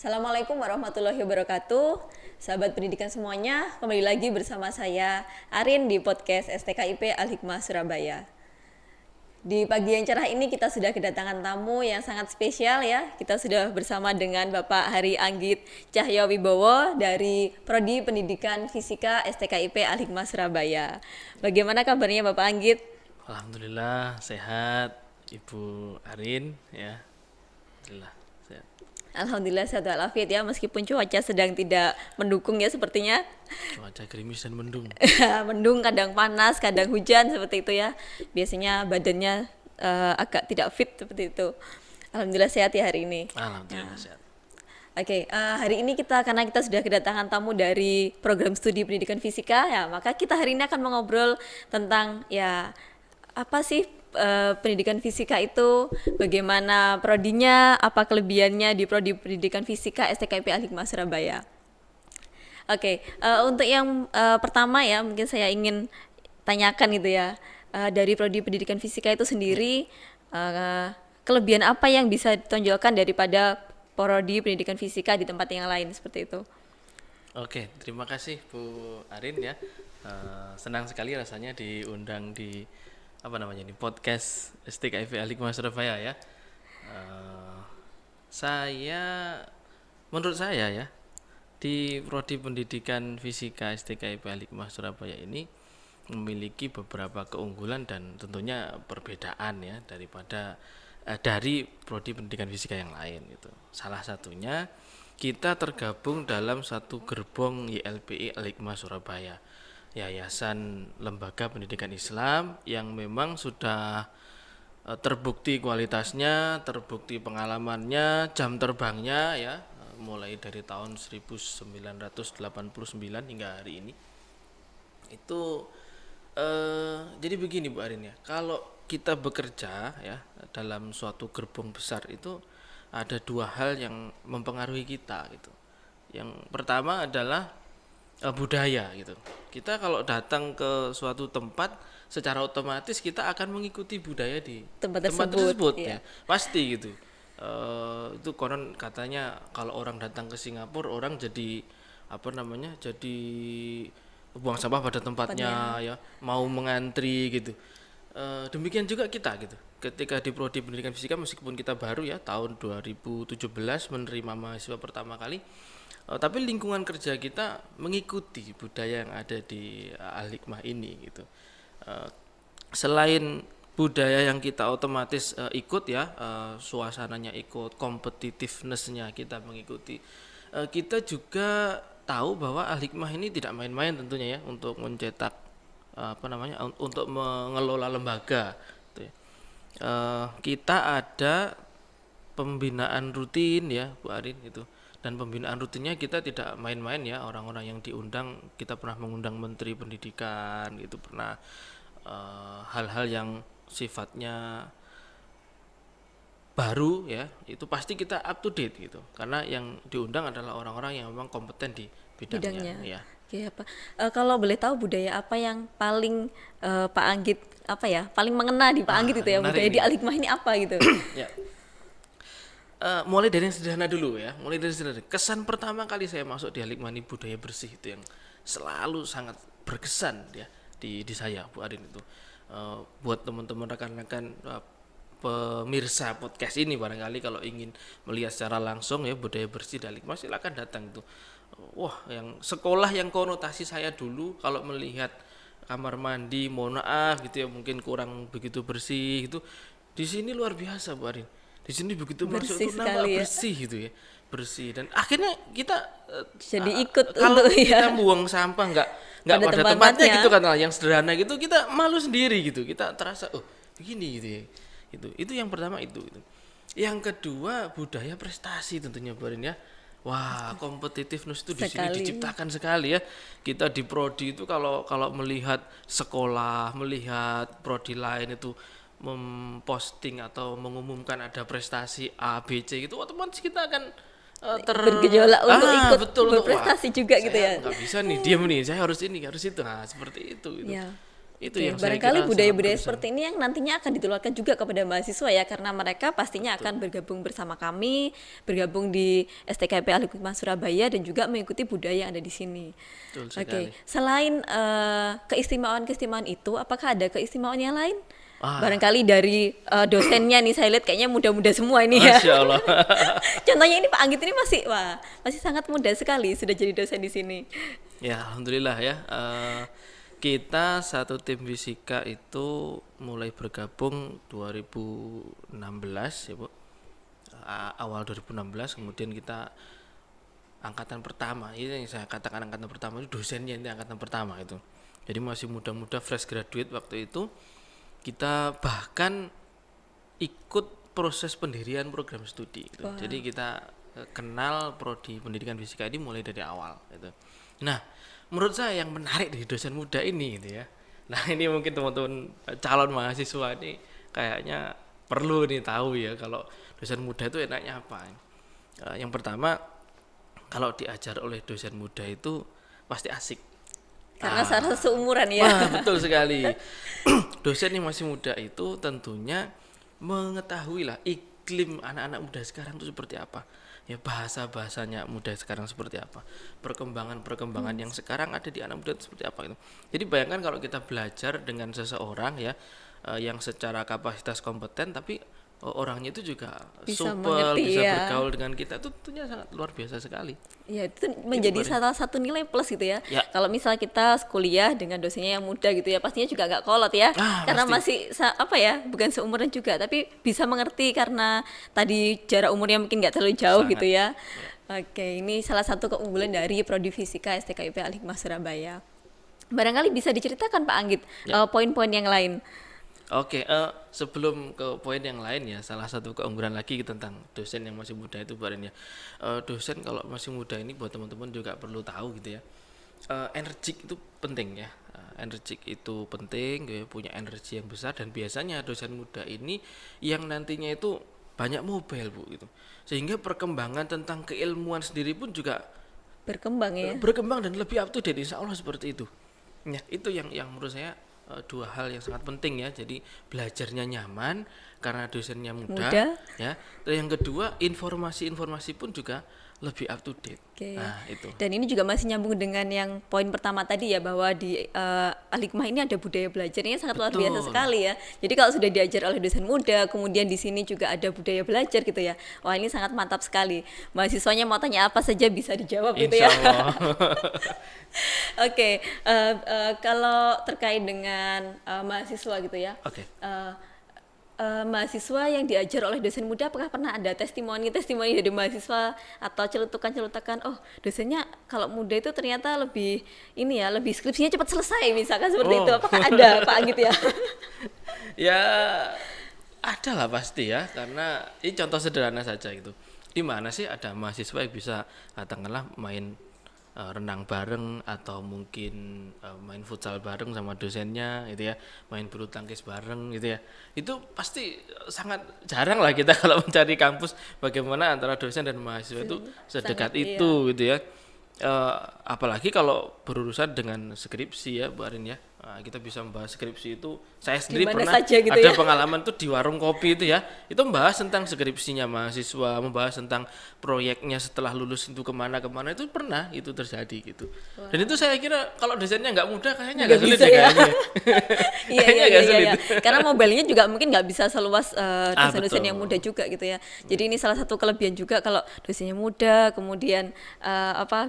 Assalamualaikum warahmatullahi wabarakatuh. Sahabat pendidikan semuanya, kembali lagi bersama saya Arin di podcast STKIP Al-Hikmah Surabaya. Di pagi yang cerah ini kita sudah kedatangan tamu yang sangat spesial ya. Kita sudah bersama dengan Bapak Hari Anggit Cahyo Wibowo dari Prodi Pendidikan Fisika STKIP Al-Hikmah Surabaya. Bagaimana kabarnya Bapak Anggit? Alhamdulillah sehat, Ibu Arin ya. Alhamdulillah sehat. Alhamdulillah sehat walafiat ya, meskipun cuaca sedang tidak mendukung ya sepertinya. Cuaca gerimis dan mendung. Mendung, kadang panas, kadang hujan seperti itu ya. Biasanya badannya agak tidak fit seperti itu. Alhamdulillah sehat ya hari ini. Alhamdulillah sehat. Oke, hari ini karena kita sudah kedatangan tamu dari program studi pendidikan fisika ya, maka kita hari ini akan mengobrol tentang ya apa sih pendidikan fisika itu, bagaimana prodinya, apa kelebihannya di prodi pendidikan fisika STKIP Al-Hikmah Surabaya. Oke, untuk yang pertama ya, mungkin saya ingin tanyakan gitu ya, dari prodi pendidikan fisika itu sendiri, kelebihan apa yang bisa ditonjolkan daripada prodi pendidikan fisika di tempat yang lain seperti itu? Oke, terima kasih Bu Arin ya. Senang sekali rasanya diundang di podcast STKIP Al-Hikmah Surabaya ya. Menurut saya ya, di prodi pendidikan fisika STKIP Al-Hikmah Surabaya ini memiliki beberapa keunggulan dan tentunya perbedaan ya dari prodi pendidikan fisika yang lain gitu. Salah satunya kita tergabung dalam satu gerbong YLPI Al-Hikmah Surabaya, Yayasan Lembaga Pendidikan Islam yang memang sudah terbukti kualitasnya, terbukti pengalamannya, jam terbangnya ya, mulai dari tahun 1989 hingga hari ini. Itu jadi begini Bu Arin ya, kalau kita bekerja ya dalam suatu gerbong besar itu ada dua hal yang mempengaruhi kita gitu. Yang pertama adalah budaya gitu. Kita kalau datang ke suatu tempat secara otomatis kita akan mengikuti budaya di Tempat tempat tersebut, tersebut iya. ya. Pasti gitu. Itu konon katanya kalau orang datang ke Singapura orang jadi jadi buang sampah pada tempatnya ya, mau mengantri gitu. Demikian juga kita gitu. Ketika di prodi pendidikan fisika meskipun kita baru ya tahun 2017 menerima mahasiswa pertama kali, tapi lingkungan kerja kita mengikuti budaya yang ada di Al-Hikmah ini gitu. Selain budaya yang kita otomatis ikut ya, suasananya ikut, competitiveness-nya kita mengikuti. Kita juga tahu bahwa Al-Hikmah ini tidak main-main tentunya ya untuk mencetak untuk mengelola lembaga gitu ya. Kita ada pembinaan rutin ya Bu Arin gitu, dan pembinaan rutinnya kita tidak main-main ya. Orang-orang yang diundang, kita pernah mengundang Menteri Pendidikan gitu, pernah hal-hal yang sifatnya baru ya, itu pasti kita up to date gitu, karena yang diundang adalah orang-orang yang memang kompeten di bidangnya ya. Oke, apa? Kalau boleh tahu budaya apa yang paling Pak Anggit paling mengena di Pak Anggit itu ya, budaya di Al-Hikmah ini apa gitu? Ya. Mulai dari yang sederhana dulu ya. Mulai dari sederhana. Kesan pertama kali saya masuk di Al-Hikmah ini budaya bersih itu yang selalu sangat berkesan ya di saya Bu Arin itu. Buat teman-teman rekan-rekan pemirsa podcast ini, barangkali kalau ingin melihat secara langsung ya budaya bersih di Al-Hikmah, silakan datang itu. Wah, yang sekolah yang konotasi saya dulu kalau melihat kamar mandi, mohon maaf gitu ya, mungkin kurang begitu bersih gitu. Di sini luar biasa Bu Arin. Di sini begitu masuk itu nampak bersih gitu ya. Bersih, dan akhirnya kita jadi ikut kalau untuk kita buang sampah nggak pada tempatnya gitu kan, yang sederhana gitu, kita malu sendiri gitu. Kita terasa begini gitu ya. Itu yang pertama itu. Yang kedua budaya prestasi tentunya Bu Arin ya. Wah, competitiveness itu di sini diciptakan sekali ya. Kita di prodi itu kalau melihat sekolah, melihat prodi lain itu memposting atau mengumumkan ada prestasi A, B, C gitu, otomatis kita akan bergejolak untuk ikut betul, berprestasi juga gitu ya. Nggak bisa nih diam nih, saya harus ini, harus itu. Nah, seperti itu gitu. Ya. Itu Oke, yang saya barangkali kira sangat budaya-budaya berkesan. seperti ini yang nantinya akan ditularkan juga kepada mahasiswa ya, karena mereka pastinya akan bergabung bersama kami, bergabung di STKP Al Hikmah Surabaya dan juga mengikuti budaya yang ada di sini. Betul Oke, sekali. selain keistimewaan-keistimewaan itu, apakah ada keistimewaan yang lain? Ah, Barangkali dari dosennya nih, saya lihat kayaknya muda-muda semua ini ya. Masya Allah. Contohnya ini Pak Anggit ini masih sangat muda sekali sudah jadi dosen di sini. Ya, alhamdulillah ya. Kita satu tim fisika itu mulai bergabung 2016 ya, Bu. Awal 2016, kemudian kita angkatan pertama. Ini yang saya katakan angkatan pertama itu dosennya ini angkatan pertama itu. Jadi masih muda-muda fresh graduate waktu itu. Kita bahkan ikut proses pendirian program studi gitu. Jadi kita kenal prodi pendidikan fisika ini mulai dari awal gitu. Nah, menurut saya yang menarik dari dosen muda ini gitu ya. Nah, ini mungkin teman-teman calon mahasiswa ini kayaknya perlu nih tahu ya kalau dosen muda itu enaknya apa. Yang pertama, kalau diajar oleh dosen muda itu pasti asik. Karena saya rasa seumuran ya. Wah, betul sekali. Dosen yang masih muda itu tentunya mengetahui lah iklim anak-anak muda sekarang itu seperti apa. Ya bahasa-bahasanya muda sekarang seperti apa. Perkembangan-perkembangan yang sekarang ada di anak muda itu seperti apa itu. Jadi bayangkan kalau kita belajar dengan seseorang ya yang secara kapasitas kompeten tapi orangnya itu juga Bisa supel, mengerti bisa ya. bergaul dengan kita itu tentunya sangat luar biasa sekali. Ya, itu menjadi Itu salah satu nilai plus gitu ya. Ya. Kalau misal kita kuliah dengan dosennya yang muda gitu ya, pastinya juga nggak kolot ya. Karena Pasti. bukan seumuran juga, tapi bisa mengerti karena tadi jarak umurnya mungkin nggak terlalu jauh Sangat. gitu ya. Oke, ini salah satu keunggulan dari Prodi Fisika STKIP Al Hikmah Surabaya. Barangkali bisa diceritakan Pak Anggit poin-poin yang lain. Oke, sebelum ke poin yang lain ya, salah satu keunggulan lagi tentang dosen yang masih muda itu Barin ya. Dosen kalau masih muda ini buat teman-teman juga perlu tahu gitu ya. Energik itu penting ya. Energik itu penting, ya, punya energi yang besar dan biasanya dosen muda ini yang nantinya itu banyak mobile Bu gitu. Sehingga perkembangan tentang keilmuan sendiri pun juga Berkembang ya. berkembang dan lebih up to date insya Allah seperti itu. Ya, itu yang menurut saya dua hal yang sangat penting ya. Jadi belajarnya nyaman karena dosennya muda. Muda. Ya. Dan yang kedua informasi-informasi pun juga lebih up to date. Oke. Nah, itu. Dan ini juga masih nyambung dengan yang poin pertama tadi ya, bahwa di Al Hikmah ini ada budaya belajarnya sangat luar biasa Betul. sekali ya. Jadi kalau sudah diajar oleh dosen muda, kemudian di sini juga ada budaya belajar gitu ya. Wah, ini sangat mantap sekali. Mahasiswanya mau tanya apa saja bisa dijawab gitu Insya ya. Allah. Oke, kalau terkait dengan mahasiswa gitu ya. Oke. Mahasiswa yang diajar oleh dosen muda, apakah pernah ada testimoni dari mahasiswa atau celutukan oh dosennya kalau muda itu ternyata lebih ini ya, lebih skripsinya cepat selesai misalkan seperti itu, apakah ada Pak Anggit ya? Ya ada lah pasti ya, karena ini contoh sederhana saja gitu. Di mana sih ada mahasiswa yang bisa katakanlah main renang bareng atau mungkin main futsal bareng sama dosennya gitu ya, main bulu tangkis bareng gitu ya. Itu pasti sangat jarang lah kita kalau mencari kampus bagaimana antara dosen dan mahasiswa itu sedekat Sangat, itu gitu ya. Apalagi kalau berurusan dengan skripsi ya Bu Arin ya. Kita bisa membahas skripsi itu, saya sendiri Dimana pernah saja gitu ada ya. pengalaman tuh di warung kopi itu ya, itu membahas tentang skripsinya mahasiswa, membahas tentang proyeknya setelah lulus itu kemana-kemana, itu pernah itu terjadi gitu. Dan itu saya kira kalau dosennya nggak mudah kayaknya nggak sulit bisa ya ya. kayaknya. Iya, Kayaknya iya, nggak iya, sulit. iya. Karena mobilnya juga mungkin nggak bisa seluas dosen-dosen Betul. yang muda juga gitu ya. Jadi ini salah satu kelebihan juga kalau dosennya muda, kemudian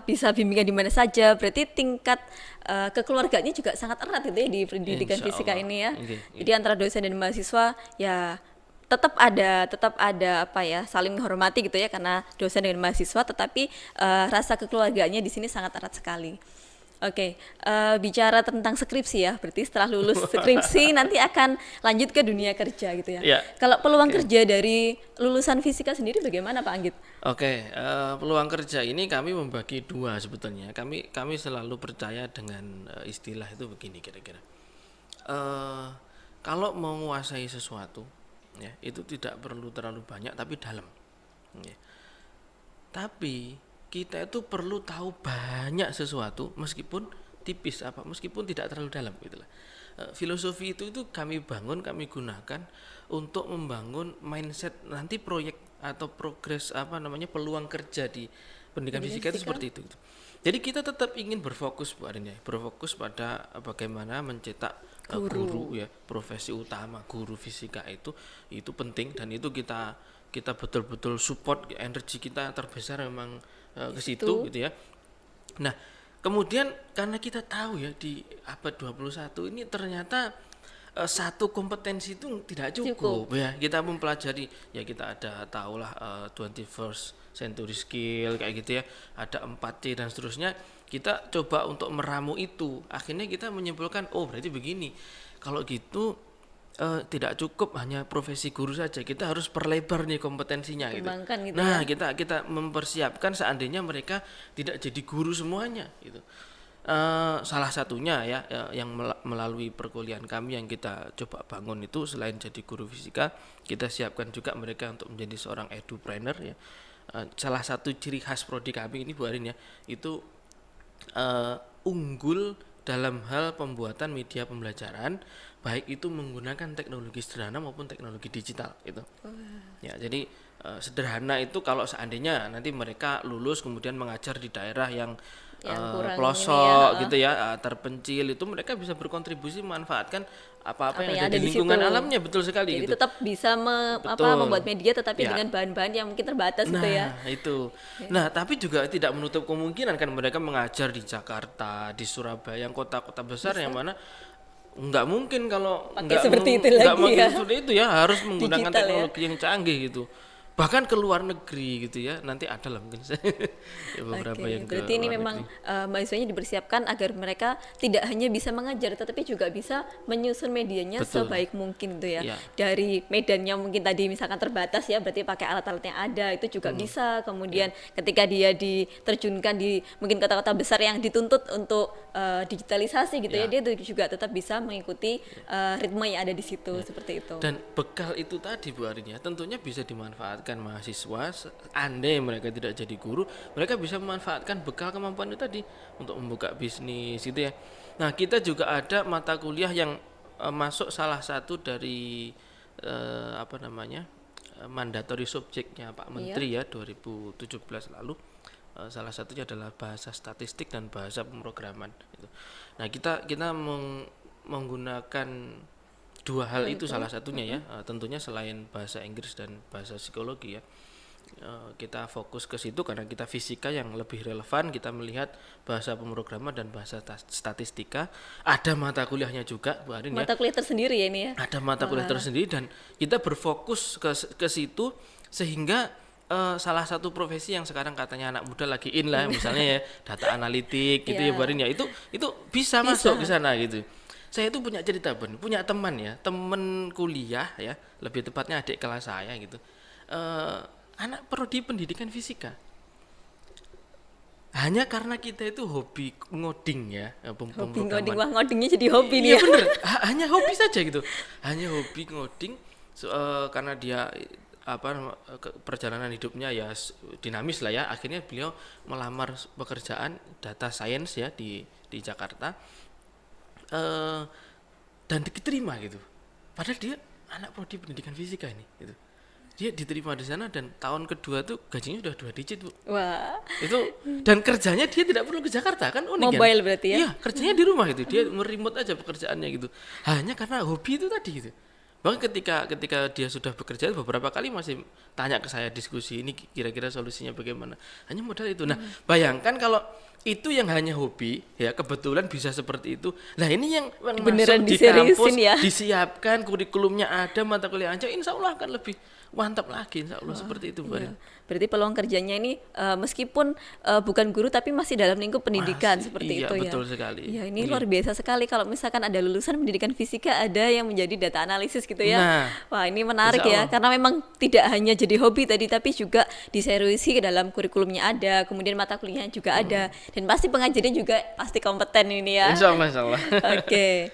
bisa bimbingan di mana saja. Berarti tingkat kekeluarganya juga sangat erat gitu ya di pendidikan Insya fisika Allah. ini ya. Oke, Jadi antara dosen dan mahasiswa ya tetap ada saling menghormati gitu ya, karena dosen dengan mahasiswa, tetapi rasa kekeluarganya di sini sangat erat sekali. Oke, bicara tentang skripsi ya, berarti setelah lulus skripsi nanti akan lanjut ke dunia kerja gitu ya. Iya. Kalau peluang kerja dari lulusan fisika sendiri bagaimana Pak Anggit? Oke, peluang kerja ini kami membagi dua sebetulnya. Kami selalu percaya dengan istilah itu begini kira-kira. Kalau mau menguasai sesuatu, ya itu tidak perlu terlalu banyak tapi dalam. Ya. Tapi kita itu perlu tahu banyak sesuatu meskipun tipis apa meskipun tidak terlalu dalam gitu lah. Filosofi itu kami bangun, kami gunakan untuk membangun mindset nanti proyek atau progres peluang kerja di pendidikan fisika itu seperti itu gitu. Jadi kita tetap ingin berfokus Bu Arin ya, berfokus pada bagaimana mencetak guru ya, profesi utama guru fisika itu penting, dan itu kita betul-betul support, energi kita terbesar memang ke situ gitu ya. Nah, kemudian karena kita tahu ya di abad 21 ini ternyata satu kompetensi itu tidak cukup ya. Kita mempelajari ya, kita ada tahulah 21st century skill kayak gitu ya. Ada 4C dan seterusnya. Kita coba untuk meramu itu. Akhirnya kita menyimpulkan, oh berarti begini. Kalau gitu tidak cukup hanya profesi guru saja, kita harus perlebar nih kompetensinya gitu. Nah, kita mempersiapkan seandainya mereka tidak jadi guru semuanya gitu. Salah satunya ya yang melalui perkuliahan kami yang kita coba bangun itu, selain jadi guru fisika, kita siapkan juga mereka untuk menjadi seorang edupreneur ya. Salah satu ciri khas prodi kami ini Bu Arin ya, itu unggul dalam hal pembuatan media pembelajaran, baik itu menggunakan teknologi sederhana maupun teknologi digital gitu. Ya, jadi sederhana itu kalau seandainya nanti mereka lulus kemudian mengajar di daerah yang pelosok gitu ya, terpencil, itu mereka bisa berkontribusi memanfaatkan apa yang ada di lingkungan alamnya, betul sekali. Jadi gitu. tetap bisa membuat media tetapi dengan bahan-bahan yang mungkin terbatas gitu ya. Nah itu. Nah tapi juga tidak menutup kemungkinan kan mereka mengajar di Jakarta, di Surabaya, yang kota-kota besar yang mana nggak mungkin kalau nggak seperti itu ya, harus menggunakan digital teknologi yang canggih gitu. Bahkan ke luar negeri gitu ya, nanti ada lah mungkin ya beberapa yang berarti ini memang mahasiswanya dipersiapkan agar mereka tidak hanya bisa mengajar tetapi juga bisa menyusun medianya sebaik mungkin gitu ya. Dari medannya mungkin tadi misalkan terbatas ya, berarti pakai alat-alat yang ada itu juga bisa. Kemudian ketika dia diterjunkan di mungkin kota-kota besar yang dituntut untuk digitalisasi gitu ya, dia juga tetap bisa mengikuti ritme yang ada di situ seperti itu. Dan bekal itu tadi Bu Arin ya, tentunya bisa dimanfaatkan mahasiswa. Andai mereka tidak jadi guru, mereka bisa memanfaatkan bekal kemampuan itu tadi untuk membuka bisnis gitu ya. Nah, kita juga ada mata kuliah yang masuk salah satu dari mandatory subjeknya Pak Menteri ya 2017 lalu. Salah satunya adalah bahasa statistik dan bahasa pemrograman gitu. Nah, kita menggunakan dua hal itu salah satunya ya, tentunya selain bahasa Inggris dan bahasa psikologi ya, kita fokus ke situ karena kita fisika yang lebih relevan. Kita melihat bahasa pemrograman dan bahasa statistika, ada mata kuliahnya juga Bu Arin ya. Mata kuliah tersendiri ya ini ya. Ada mata kuliah tersendiri dan kita berfokus ke situ sehingga salah satu profesi yang sekarang katanya anak muda lagi in lah, misalnya ya data analitik gitu ya Bu Arin ya, itu bisa masuk ke sana gitu. Saya itu punya cerita punya teman ya, teman kuliah ya, lebih tepatnya adik kelas saya gitu, anak prodi pendidikan fisika. Hanya karena kita itu hobi ngoding ya, hobi ngoding, wah ngodingnya jadi hobi nih ya. Bener, hanya hobi saja gitu, hanya hobi ngoding. Karena dia perjalanan hidupnya ya dinamis lah ya, akhirnya beliau melamar pekerjaan data science ya di Jakarta. Dan diterima gitu. Padahal dia anak prodi pendidikan fisika ini gitu. Dia diterima di sana dan tahun kedua tuh gajinya sudah 2 digit Bu. Wah. Itu dan kerjanya dia tidak perlu ke Jakarta kan, unik mobile kan? Berarti ya? Iya, kerjanya di rumah gitu. Dia meremote aja pekerjaannya gitu. Hanya karena hobi itu tadi gitu. Bahkan ketika dia sudah bekerja beberapa kali masih tanya ke saya, diskusi ini kira-kira solusinya bagaimana. Hanya modal itu. Nah, bayangkan kalau itu yang hanya hobi ya, kebetulan bisa seperti itu. Nah, ini yang beneran masuk di kampus ya? disiapkan, kurikulumnya ada, mata kuliah aja, insya Allah akan lebih mantap lagi, insya Allah seperti itu Bu Arin. Berarti peluang kerjanya ini meskipun bukan guru tapi masih dalam lingkup pendidikan seperti itu ya. Betul sekali. Ya, ini luar biasa sekali kalau misalkan ada lulusan pendidikan fisika ada yang menjadi data analisis gitu ya. Nah, wah, ini menarik ya, karena memang tidak hanya jadi hobi tadi tapi juga diseriusi ke dalam kurikulumnya ada, kemudian mata kuliahnya juga ada, dan pasti pengajarnya juga pasti kompeten ini ya. Insya Allah. Oke.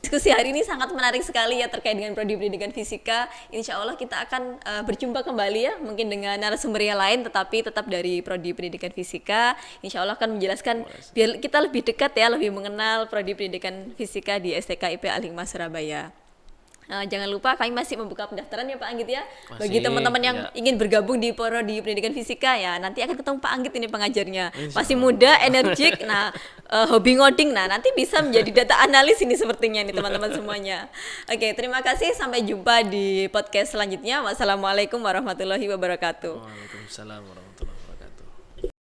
Diskusi hari ini sangat menarik sekali ya terkait dengan prodi pendidikan fisika. Insya Allah kita akan berjumpa kembali ya, mungkin dengan narasumber yang lain, tetapi tetap dari prodi pendidikan fisika. Insya Allah akan menjelaskan biar kita lebih dekat ya, lebih mengenal prodi pendidikan fisika di STK IP Al-Hikmah Surabaya. Jangan lupa kami masih membuka pendaftaran ya Pak Anggit ya. Bagi Masih, teman-teman yang ya. ingin bergabung di prodi pendidikan fisika ya, nanti akan ketemu Pak Anggit ini pengajarnya. Insya Masih Allah. muda, energik, nah hobi ngoding, nah nanti bisa menjadi data analis ini sepertinya nih teman-teman semuanya. Oke, terima kasih, sampai jumpa di podcast selanjutnya. Wassalamualaikum warahmatullahi wabarakatuh. Waalaikumsalam warahmatullahi wabarakatuh.